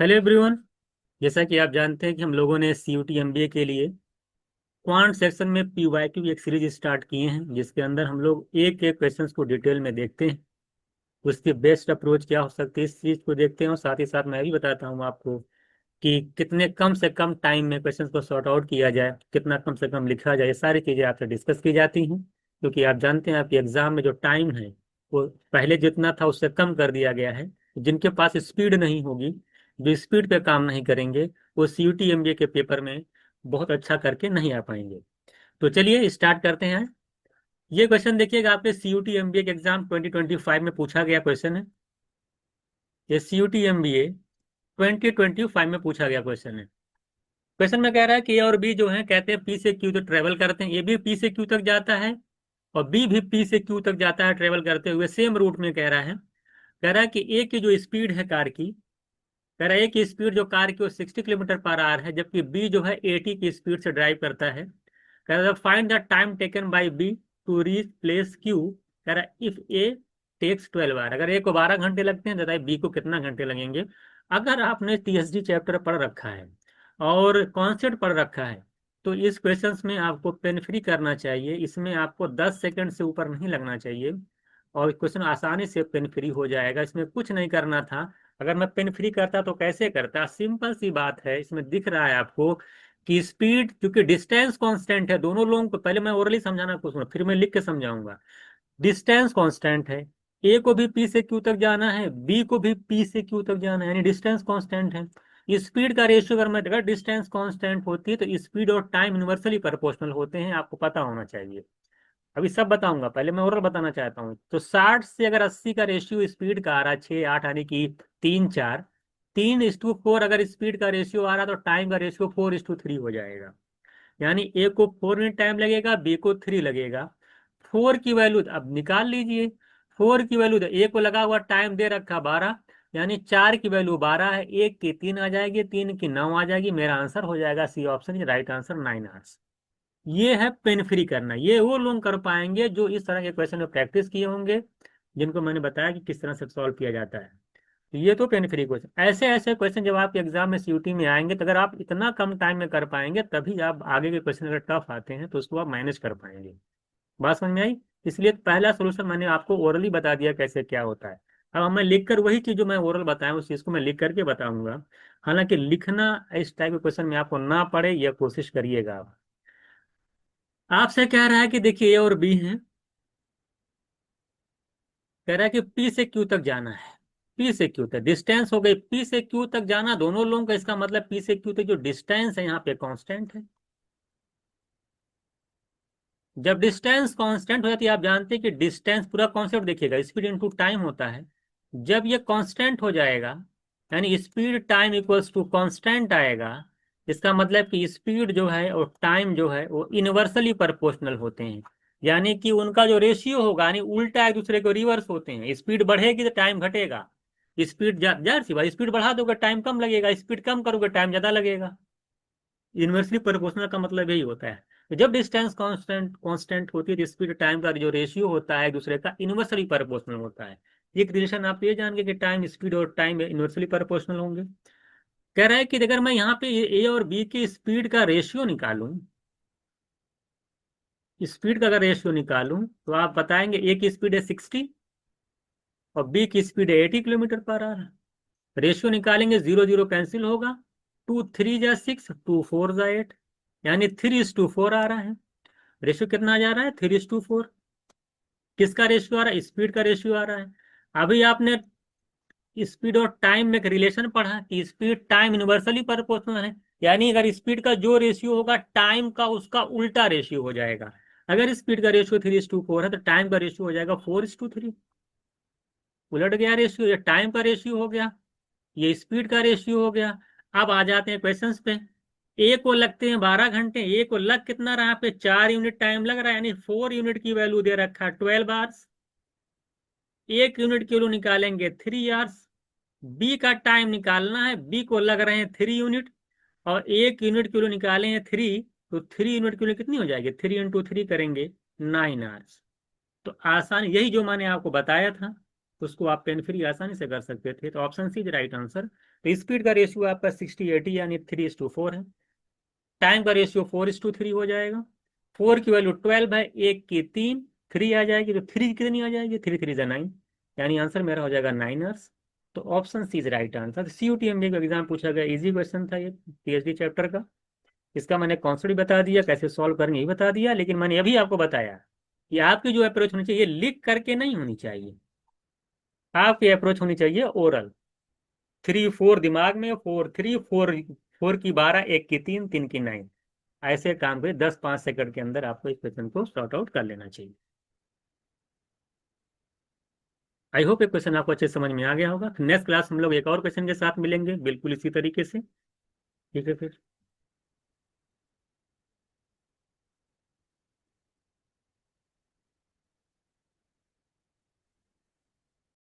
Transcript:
Hello everyone. जैसा कि आप जानते हैं कि हम लोगों ने सीयूटी एमबीए के लिए क्वांट सेक्शन में पीवाईक्यू की एक सीरीज स्टार्ट किए हैं, जिसके अंदर हम लोग एक एक क्वेश्चंस को डिटेल में देखते हैं। उसकी बेस्ट अप्रोच क्या हो सकती है, इस चीज को देखते हैं। और साथ ही साथ मैं भी बताता हूँ आपको कि कितने कम से कम टाइम में क्वेश्चंस को सॉर्ट आउट किया जाए, कितना कम से कम लिखा जाए। ये सारी चीजें आपसे डिस्कस की जाती हैं, क्योंकि आप जानते हैं आपके एग्जाम में जो टाइम है वो पहले जितना था उससे कम कर दिया गया है। जिनके पास स्पीड नहीं होगी, जो स्पीड पे काम नहीं करेंगे, वो सीयूटी एमबीए के पेपर में बहुत अच्छा करके नहीं आ पाएंगे। तो चलिए स्टार्ट करते हैं। ये क्वेश्चन देखिएगा, आपके सीयूटी एमबीए के एग्जाम 2025 में पूछा गया क्वेश्चन है। ये सीयूटी एमबीए 2025 में पूछा गया क्वेश्चन है। क्वेश्चन में कह रहा है कि ए और बी जो है, कहते हैं पी से क्यू तक ट्रेवल करते हैं। ए भी पी से क्यू तक जाता है और बी भी पी से क्यू तक जाता है, ट्रेवल करते हुए सेम रूट में। कह रहा है कि ए की जो स्पीड है कार की, कह रहा है ए की स्पीड जो कार की वो 60 किलोमीटर पर आवर है, जबकि बी जो है 80 की स्पीड से ड्राइव करता है। कह रहा है find the time taken by B to reach place Q. कह रहा है इफ ए टेक्स 12 आवर, अगर ए को 12 घंटे लगते हैं, बताइए बी को कितना घंटे लगेंगे। अगर आपने टीएसडी चैप्टर पढ़ रखा है और कॉन्सेप्ट पढ़ रखा है, तो इस क्वेश्चंस में आपको पेन फ्री करना चाहिए। इसमें आपको 10 सेकंड से ऊपर नहीं लगना चाहिए और क्वेश्चन आसानी से पेन फ्री हो जाएगा। इसमें कुछ नहीं करना था। अगर मैं पेन फ्री करता तो कैसे करता, सिंपल सी बात है। इसमें दिख रहा है आपको कि स्पीड, क्योंकि डिस्टेंस कांस्टेंट है दोनों लोगों को। पहले मैं ओरली समझाना कुछ, फिर मैं लिख के समझाऊंगा। डिस्टेंस कांस्टेंट है, ए को भी पी से क्यू तक जाना है, बी को भी पी से क्यू तक जाना है, यानी डिस्टेंस कांस्टेंट है। स्पीड का रेशियो अगर मैं, अगर डिस्टेंस कांस्टेंट होती है तो स्पीड और टाइम इनवर्सली प्रोपोर्शनल होते हैं, आपको पता होना चाहिए। अभी सब बताऊंगा, पहले मैं ओरल बताना चाहता हूँ। तो 60 से अगर 80 का रेशियो स्पीड का आ रहा है, 6 8 यानी कि 3 4, 3:4 अगर स्पीड का रेशियो आ रहा है, तो टाइम का रेशियो 4:3 हो जाएगा। यानी ए को 4 मिनट टाइम लगेगा, बी को 3 लगेगा। 4 की वैल्यू अब निकाल लीजिए। 4 की वैल्यू, ए को लगा हुआ टाइम दे रखा 12, यानी 4 की वैल्यू 12 है, 1 की 3 आ जाएगी, 3 की 9 आ जाएगी। मेरा आंसर हो जाएगा C option, right answer 9 hours. ये है पेन फ्री करना। ये वो लोग कर पाएंगे जो इस तरह के क्वेश्चन में प्रैक्टिस किए होंगे, जिनको मैंने बताया कि किस तरह से सॉल्व किया जाता है। तो ये तो पेन फ्री क्वेश्चन। ऐसे ऐसे क्वेश्चन जब आपके एग्जाम में सीयूटी में आएंगे, तो अगर आप इतना कम टाइम में कर पाएंगे, तभी आप आगे के क्वेश्चन अगर टफ आते हैं तो उसको आप मैनेज कर पाएंगे। बात समझ में आई? इसलिए पहला सोल्यूशन मैंने आपको ओरली बता दिया कैसे क्या होता है। अब मैं लिखकर वही चीज जो मैं ओरल बताया उस चीज को मैं लिख करके बताऊंगा। हालांकि लिखना इस टाइप के क्वेश्चन में आपको ना पड़े, यह कोशिश करिएगा आप। आपसे कह रहा है कि देखिए ए और बी हैं। कह रहा है कि पी से क्यू तक जाना है। पी से क्यू तक डिस्टेंस हो गई, पी से क्यू तक जाना दोनों लोगों का। इसका मतलब पी से क्यू तक जो डिस्टेंस है यहाँ पे कांस्टेंट है। जब डिस्टेंस कांस्टेंट हो जाती है, आप जानते हैं कि डिस्टेंस पूरा कॉन्सेप्ट देखिएगा, स्पीड इनटू टाइम होता है। जब ये कांस्टेंट हो जाएगा, यानी speed time equals to constant आएगा, इसका मतलब कि स्पीड जो है और टाइम जो है वो इनवर्सली प्रोपोर्शनल होते हैं। यानी कि उनका जो रेशियो होगा, यानी उल्टा एक दूसरे को रिवर्स होते हैं। स्पीड बढ़ेगी तो टाइम घटेगा। स्पीड जाहिर सी बात, स्पीड बढ़ा दोगे टाइम कम लगेगा, स्पीड कम करोगे टाइम ज्यादा लगेगा। इनवर्सली प्रोपोर्शनल का मतलब यही होता है। तो जब डिस्टेंस कांस्टेंट कांस्टेंट होती है, तो स्पीड टाइम का जो रेशियो होता है एक दूसरे का इनवर्सली प्रोपोर्शनल होता है। एक रिलेशन आप ये जान के कि टाइम स्पीड और टाइम इनवर्सली प्रोपोर्शनल होंगे। कह रहा है कि अगर मैं यहाँ पे ए और बी की स्पीड का रेशियो निकालूं, स्पीड का अगर रेशियो निकालूं, तो आप बताएंगे ए की स्पीड है 60 और बी की स्पीड है 80 किलोमीटर पर आवर। रेशियो निकालेंगे, जीरो जीरो कैंसिल होगा। 2 3 जा 6, 2 4 जा 8, यानी 3:4 आ रहा है। रेशियो कितना आ जा रहा है? 3:4। किसका रेशियो आ रहा है? स्पीड का रेशियो आ रहा है। अभी आपने स्पीड और टाइम में एक रिलेशन पढ़ा कि स्पीड टाइम इनवर्सली प्रोपोर्शनल है। यानी अगर स्पीड का जो रेशियो होगा, टाइम का उसका उल्टा रेशियो हो जाएगा। अगर स्पीड का रेशियो 3:4 है, तो टाइम का रेशियो हो जाएगा 4:3। उलट गया रेशियो, ये टाइम का रेशियो हो गया, ये स्पीड का रेशियो हो गया। अब आ जाते हैं क्वेश्चंस पे। ए को लगते हैं 12 घंटे, ए को लग कितना रहा पे 4 यूनिट टाइम लग रहा है, यानी 4 यूनिट की वैल्यू दे रखा है 12 आवर्स। 1 यूनिट के लिए निकालेंगे 3 आवर्स। बी का टाइम निकालना है, बी को लग रहे हैं 3 यूनिट, और 1 यूनिट के लिए निकाले हैं 3। तो 3 यूनिट के लिए कितनी हो जाएगी? 3 × 3 करेंगे 9 आवर्स। तो आसान, यही जो मैंने आपको बताया था उसको आप पेन फ्री आसानी से कर सकते थे। तो ऑप्शन सी राइट आंसर, तो स्पीड का रेशियो आपका 60/80 यानी 3:4 है। टाइम का रेशियो 4:3 हो जाएगा। 4 की वैल्यू 12 है, 1 की 3, 3 आ जाएगी, तो 3 कितनी आ जाएगी, 3 3 9, यानी आंसर मेरा हो जाएगा 9 आवर्स। तो option C is right answer. CUTMB का एग्जाम पूछा गया, इजी क्वेश्चन था ये PhD चैप्टर का। इसका मैंने कॉन्सेप्ट भी बता दिया, कैसे सॉल्व करेंगे ये बता दिया, लेकिन मैंने अभी आपको बताया कि आपकी जो अप्रोच होनी चाहिए लिख करके नहीं होनी चाहिए, आपकी अप्रोच होनी चाहिए ओरल। 3 4 दिमाग में, 4 3 4, 4 की 12, 1 की 3, 3 की 9, ऐसे काम पे 10 5 सेकंड के अंदर आपको इस क्वेश्चन को सॉर्ट आउट कर लेना चाहिए। आई होप ये क्वेश्चन आपको अच्छे से समझ में आ गया होगा। नेक्स्ट क्लास हम लोग एक और क्वेश्चन के साथ मिलेंगे बिल्कुल इसी तरीके से। ठीक है फिर।